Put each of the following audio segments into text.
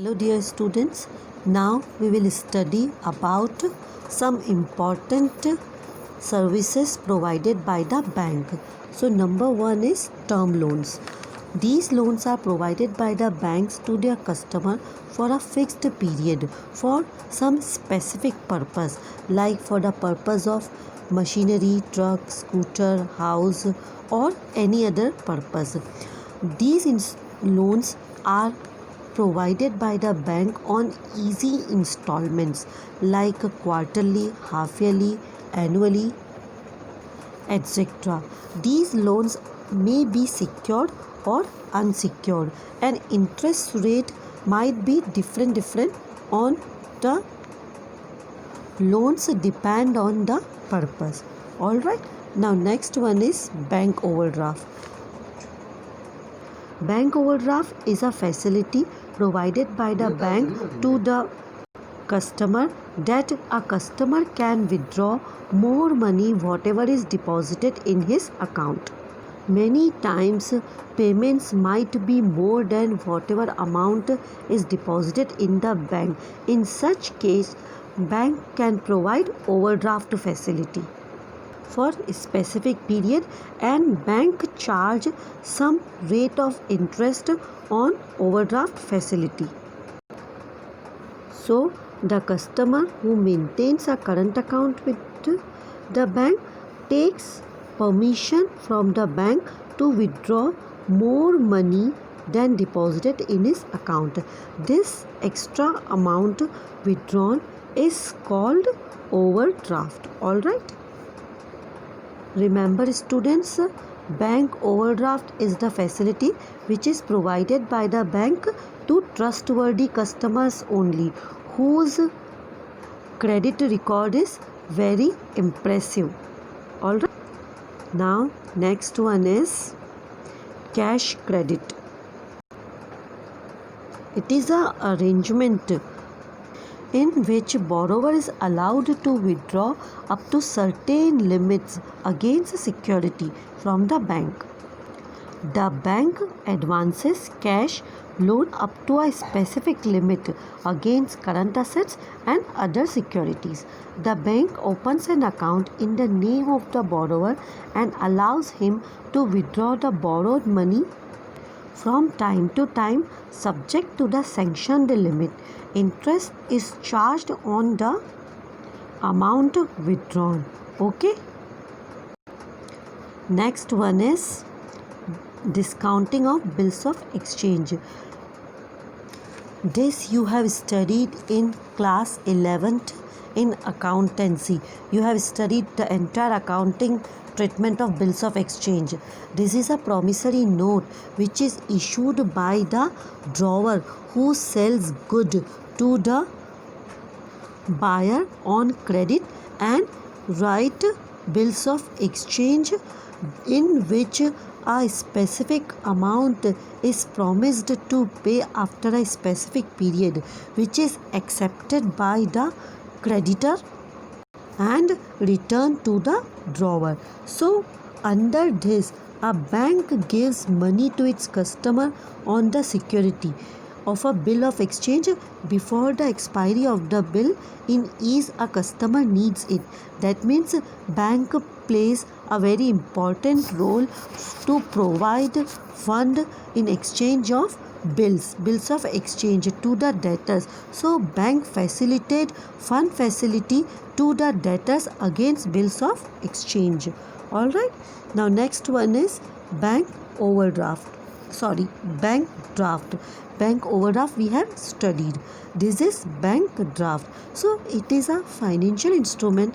Hello dear students, now we will study about some important services provided by the bank. So number one is term loans. These loans are provided by the banks to their customer for a fixed period for some specific purpose, like for the purpose of machinery, truck, scooter, house or any other purpose. These loans are provided by the bank on easy installments like quarterly, half yearly, annually, etc. These loans may be secured or unsecured, and interest rate might be different on the loans depend on the purpose. All right, now next one is bank overdraft. Bank overdraft is a facility provided by the bank to the customer that a customer can withdraw more money whatever is deposited in his account. Many times payments might be more than whatever amount is deposited in the bank. In such case, bank can provide overdraft facility for a specific period, and bank charge some rate of interest on overdraft facility. So the customer who maintains a current account with the bank takes permission from the bank to withdraw more money than deposited in his account. This extra amount withdrawn is called overdraft. All right. Remember students, bank overdraft is the facility which is provided by the bank to trustworthy customers only, whose credit record is very impressive. All right. Now next one is cash credit. It is an arrangement in which borrower is allowed to withdraw up to certain limits against security from the bank. The bank advances cash loan up to a specific limit against current assets and other securities. The bank opens an account in the name of the borrower and allows him to withdraw the borrowed money from time to time subject to the sanctioned limit. Interest is charged on the amount withdrawn. Okay. Next one is discounting of bills of exchange. This you have studied in class 11th in accountancy. You have studied the entire accounting treatment of bills of exchange. This is a promissory note which is issued by the drawer who sells good to the buyer on credit and write bills of exchange in which a specific amount is promised to pay after a specific period, which is accepted by the creditor and returned to the drawer. So under this, a bank gives money to its customer on the security of a bill of exchange before the expiry of the bill in ease a customer needs it. That means bank plays a very important role to provide fund in exchange of bills of exchange to the debtors. So bank facilitate fund facility to the debtors against bills of exchange. All right. Now next one is bank draft. Bank overdraft we have studied. This is bank draft. So it is a financial instrument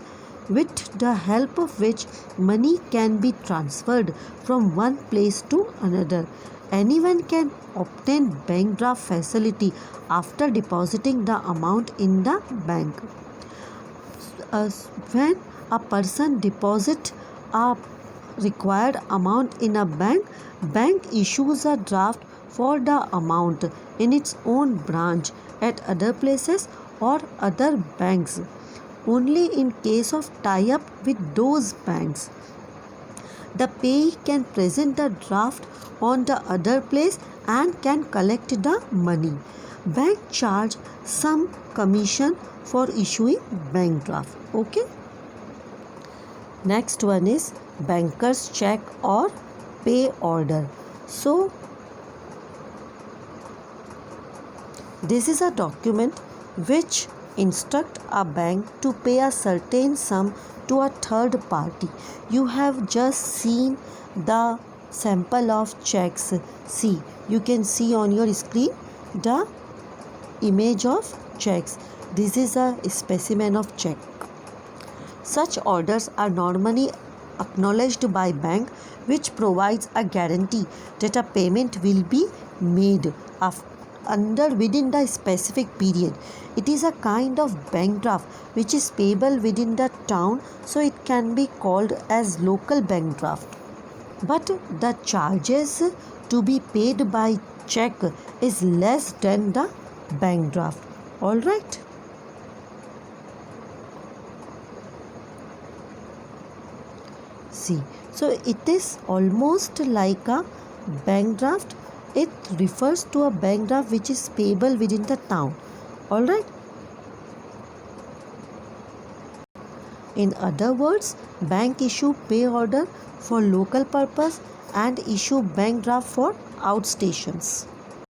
with the help of which money can be transferred from one place to another. Anyone can obtain bank draft facility after depositing the amount in the bank. When a person deposits a required amount in a bank issues a draft for the amount in its own branch at other places or other banks, only in case of tie-up with those banks. The payee can present the draft on the other place and can collect the money. Bank charge some commission for issuing bank draft. Okay. Next one is banker's check or pay order. So this is a document which instruct a bank to pay a certain sum to a third party. You have just seen the sample of checks. See, you can see on your screen the image of checks. This is a specimen of check. Such orders are normally acknowledged by bank, which provides a guarantee that a payment will be made within the specific period. It is a kind of bank draft which is payable within the town, so it can be called as local bank draft. But the charges to be paid by check is less than the bank draft. All right. See, so it is almost like a bank draft. It refers to a bank draft which is payable within the town. All right. In other words, bank issue pay order for local purpose and issue bank draft for outstations.